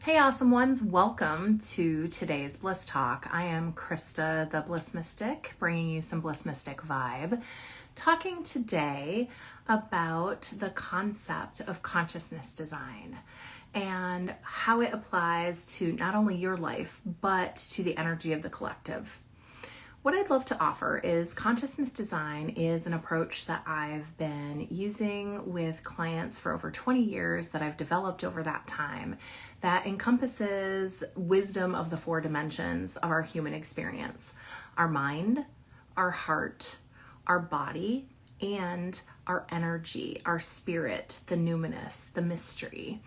Hey, awesome ones. Welcome to today's Bliss Talk. I am Krista, the Bliss Mystic, bringing you some Bliss Mystic vibe, talking today about the concept of consciousness design and how it applies to not only your life, but to the energy of the collective. What I'd love to offer is consciousness design is an approach that I've been using with clients for over 20 years that I've developed over that time that encompasses wisdom of the four dimensions of our human experience: our mind, our heart, our body, and our energy, our spirit, the numinous, the mystery.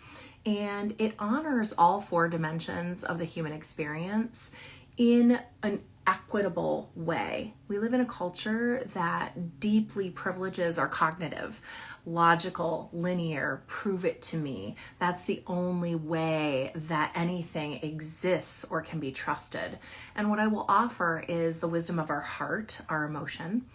And it honors all four dimensions of the human experience in an equitable way. We live in a culture that deeply privileges our cognitive, logical, linear, prove it to me. That's the only way that anything exists or can be trusted. And what I will offer is the wisdom of our heart, our emotion,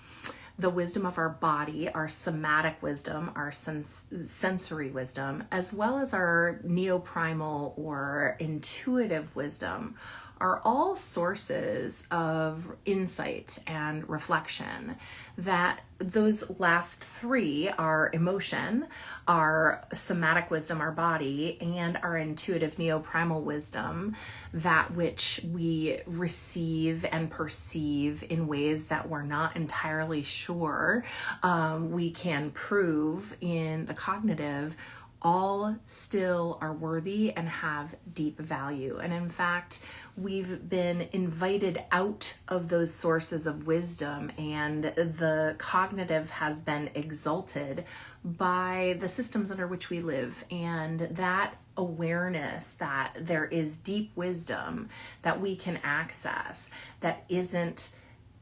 the wisdom of our body, our somatic wisdom, our sensory wisdom, as well as our neoprimal or intuitive wisdom, are all sources of insight and reflection. That those last three, our emotion, our somatic wisdom, our body, and our intuitive neoprimal wisdom, that which we receive and perceive in ways that we're not entirely sure we can prove in the cognitive, all still are worthy and have deep value. And in fact, we've been invited out of those sources of wisdom, and the cognitive has been exalted by the systems under which we live. And that awareness that there is deep wisdom that we can access, that isn't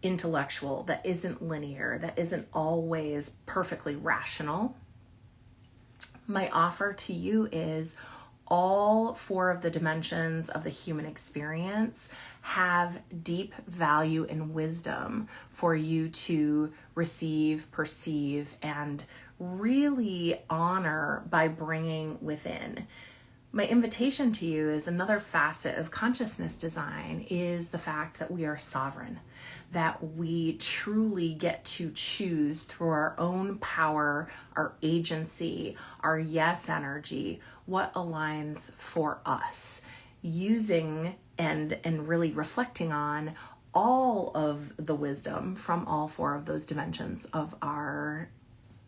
intellectual, that isn't linear, that isn't always perfectly rational. My offer to you is all four of the dimensions of the human experience have deep value and wisdom for you to receive, perceive, and really honor by bringing within. My invitation to you is another facet of consciousness design is the fact that we are sovereign, that we truly get to choose through our own power, our agency, our yes energy, what aligns for us, using and really reflecting on all of the wisdom from all four of those dimensions of our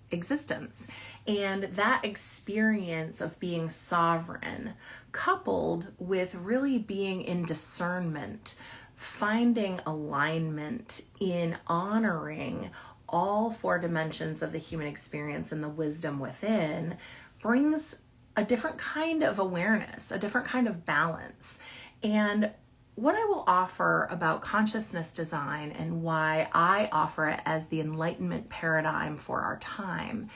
existence. And that experience of being sovereign, coupled with really being in discernment, finding alignment in honoring all four dimensions of the human experience and the wisdom within, brings a different kind of awareness, a different kind of balance. And what I will offer about consciousness design and why I offer it as the Enlightenment paradigm for our time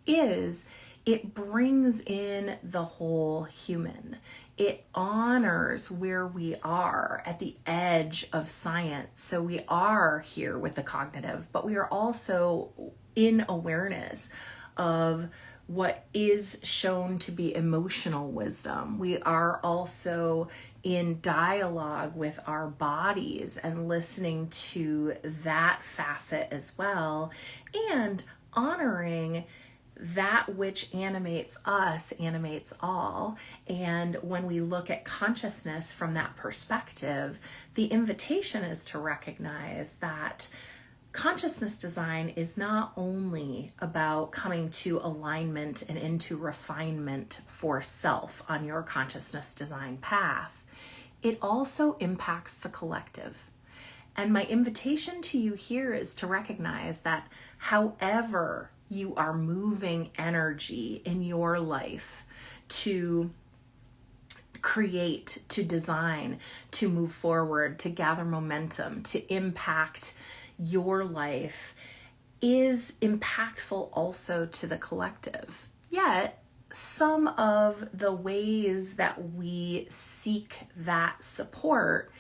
is it brings in the whole human. It honors where we are at the edge of science. So we are here with the cognitive, but we are also in awareness of what is shown to be emotional wisdom. We are also in dialogue with our bodies and listening to that facet as well, and honoring that which animates us, animates all. And when we look at consciousness from that perspective, the invitation is to recognize that consciousness design is not only about coming to alignment and into refinement for self on your consciousness design path. It also impacts the collective. And my invitation to you here is to recognize that however you are moving energy in your life to create, to design, to move forward, to gather momentum, to impact your life, is impactful also to the collective. Yet, some of the ways that we seek that support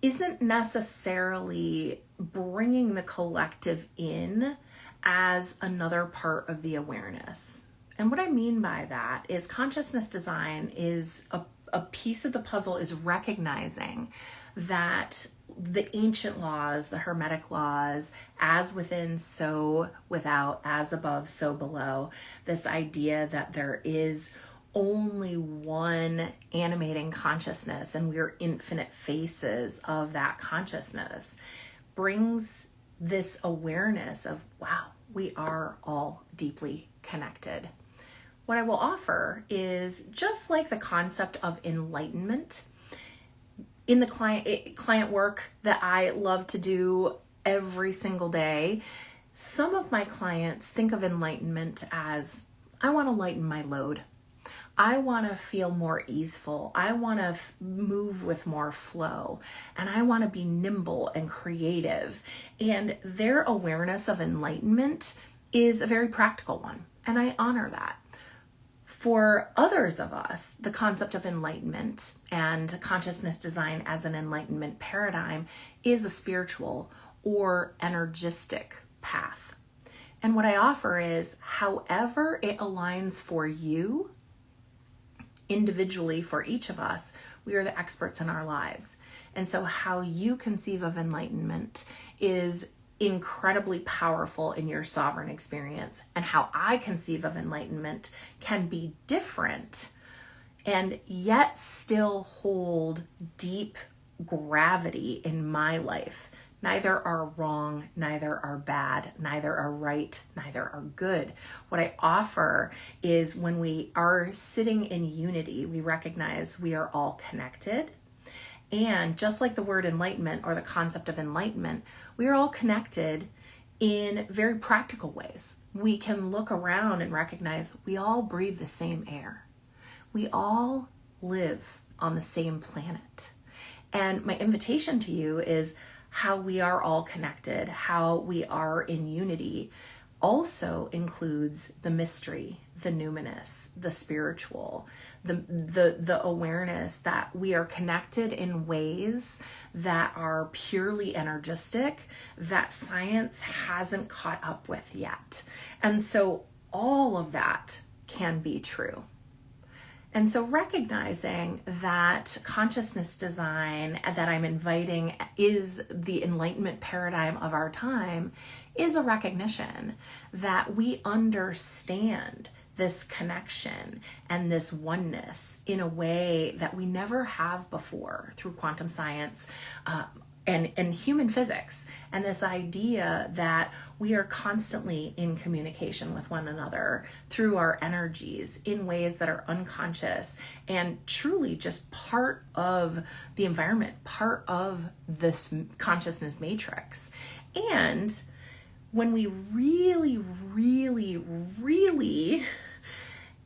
isn't necessarily bringing the collective in as another part of the awareness. And what I mean by that is consciousness design is a piece of the puzzle is recognizing that the ancient laws, the Hermetic laws, as within, so without, as above, so below, this idea that there is only one animating consciousness and we're infinite faces of that consciousness, brings this awareness of, wow, we are all deeply connected. What I will offer is just like the concept of enlightenment in the client work that I love to do every single day. Some of my clients think of enlightenment as, I want to lighten my load. I want to feel more easeful. I want to move with more flow, and I want to be nimble and creative. And their awareness of enlightenment is a very practical one, and I honor that. For others of us, the concept of enlightenment and consciousness design as an enlightenment paradigm is a spiritual or energistic path. And what I offer is, however it aligns for you, individually for each of us, we are the experts in our lives. And so how you conceive of enlightenment is incredibly powerful in your sovereign experience. And how I conceive of enlightenment can be different and yet still hold deep gravity in my life. Neither are wrong, neither are bad, neither are right, neither are good. What I offer is when we are sitting in unity, we recognize we are all connected. And just like the word enlightenment or the concept of enlightenment, we are all connected in very practical ways. We can look around and recognize we all breathe the same air. We all live on the same planet. And my invitation to you is how we are all connected, how we are in unity, also includes the mystery, the numinous, the spiritual, the awareness that we are connected in ways that are purely energistic, that science hasn't caught up with yet. And so all of that can be true. And so recognizing that consciousness design that I'm inviting is the enlightenment paradigm of our time is a recognition that we understand this connection and this oneness in a way that we never have before through quantum science and human physics. And this idea that we are constantly in communication with one another through our energies in ways that are unconscious and truly just part of the environment, part of this consciousness matrix. And when we really, really, really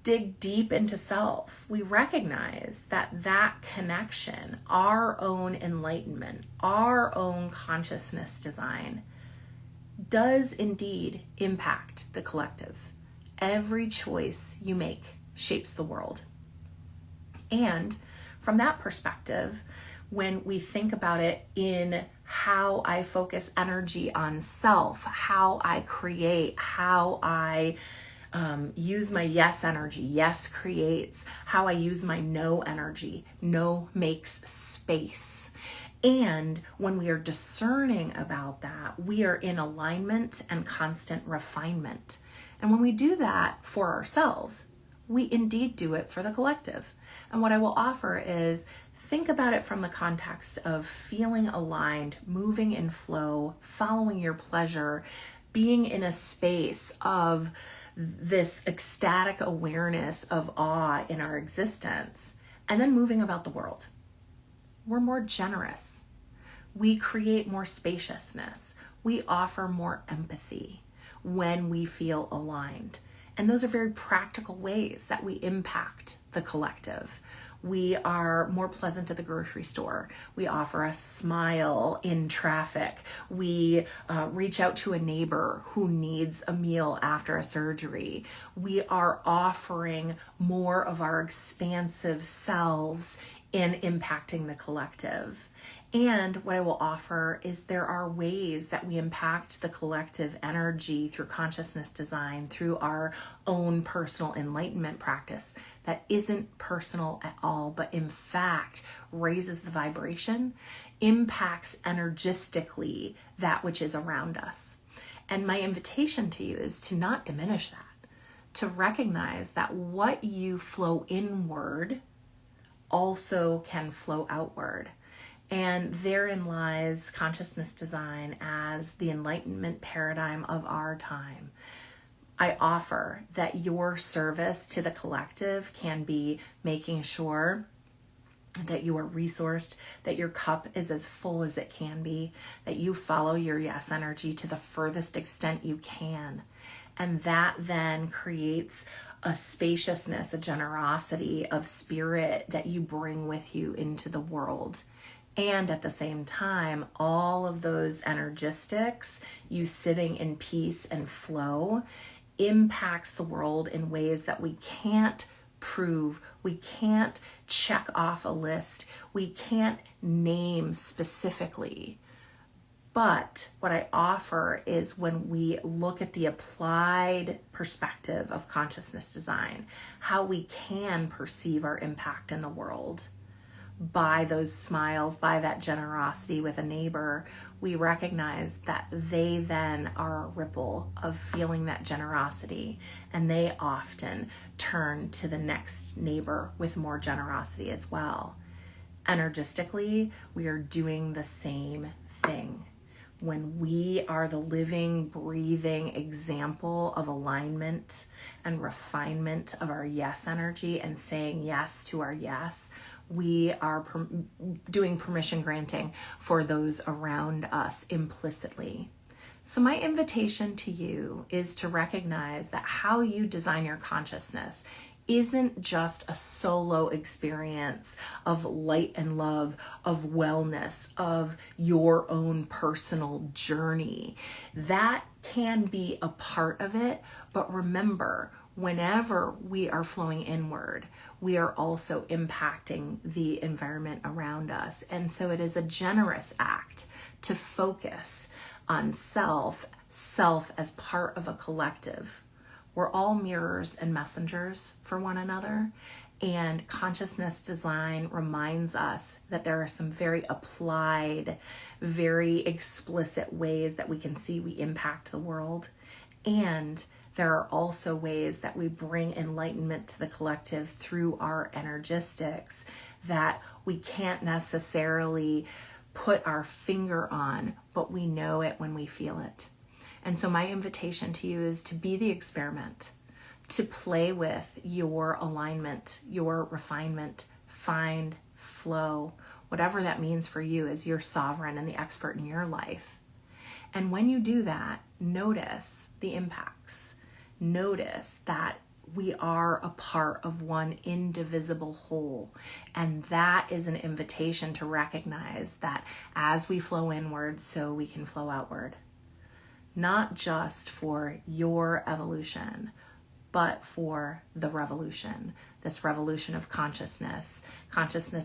dig deep into self, we recognize that that connection, our own enlightenment, our own consciousness design, does indeed impact the collective. Every choice you make shapes the world. And from that perspective, when we think about it in how I focus energy on self, how I create, how I use my yes energy, yes creates, how I use my no energy, no makes space. And when we are discerning about that, we are in alignment and constant refinement. And when we do that for ourselves, we indeed do it for the collective. And what I will offer is think about it from the context of feeling aligned, moving in flow, following your pleasure, being in a space of this ecstatic awareness of awe in our existence, and then moving about the world. We're more generous. We create more spaciousness. We offer more empathy when we feel aligned. And those are very practical ways that we impact the collective. We are more pleasant at the grocery store. We offer a smile in traffic. We reach out to a neighbor who needs a meal after a surgery. We are offering more of our expansive selves in impacting the collective. And what I will offer is there are ways that we impact the collective energy through consciousness design, through our own personal enlightenment practice that isn't personal at all, but in fact raises the vibration, impacts energistically that which is around us. And my invitation to you is to not diminish that, to recognize that what you flow inward also can flow outward. And therein lies consciousness design as the enlightenment paradigm of our time. I offer that your service to the collective can be making sure that you are resourced, that your cup is as full as it can be, that you follow your yes energy to the furthest extent you can. And that then creates a spaciousness, a generosity of spirit that you bring with you into the world. And at the same time, all of those energistics, you sitting in peace and flow, impacts the world in ways that we can't prove, we can't check off a list, we can't name specifically. But what I offer is when we look at the applied perspective of consciousness design, how we can perceive our impact in the world. By those smiles, by that generosity with a neighbor, we recognize that they then are a ripple of feeling that generosity, and they often turn to the next neighbor with more generosity as well. Energistically, we are doing the same thing. When we are the living, breathing example of alignment and refinement of our yes energy and saying yes to our yes, we are doing permission granting for those around us implicitly. So my invitation to you is to recognize that how you design your consciousness isn't just a solo experience of light and love, of wellness, of your own personal journey. That can be a part of it, but remember, whenever we are flowing inward, we are also impacting the environment around us. And so it is a generous act to focus on self as part of a collective. We're all mirrors and messengers for one another. And consciousness design reminds us that there are some very applied, very explicit ways that we can see we impact the world. And there are also ways that we bring enlightenment to the collective through our energistics that we can't necessarily put our finger on, but we know it when we feel it. And so my invitation to you is to be the experiment, to play with your alignment, your refinement, find flow, whatever that means for you as you're sovereign and the expert in your life. And when you do that, notice the impacts. Notice that we are a part of one indivisible whole. And that is an invitation to recognize that as we flow inward, so we can flow outward. Not just for your evolution, but for the revolution, this revolution of consciousness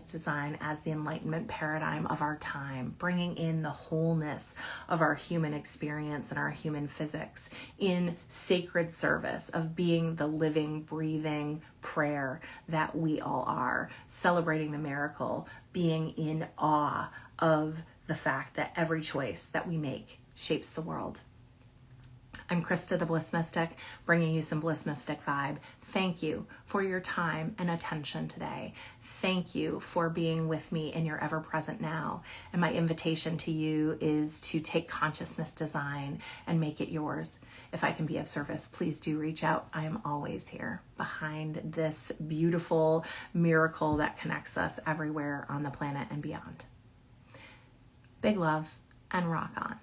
design as the enlightenment paradigm of our time, bringing in the wholeness of our human experience and our human physics in sacred service of being the living, breathing prayer that we all are, celebrating the miracle, being in awe of the fact that every choice that we make shapes the world. I'm Krista the Bliss Mystic, bringing you some Bliss Mystic vibe. Thank you for your time and attention today. Thank you for being with me in your ever-present now. And my invitation to you is to take consciousness design and make it yours. If I can be of service, please do reach out. I am always here behind this beautiful miracle that connects us everywhere on the planet and beyond. Big love and rock on.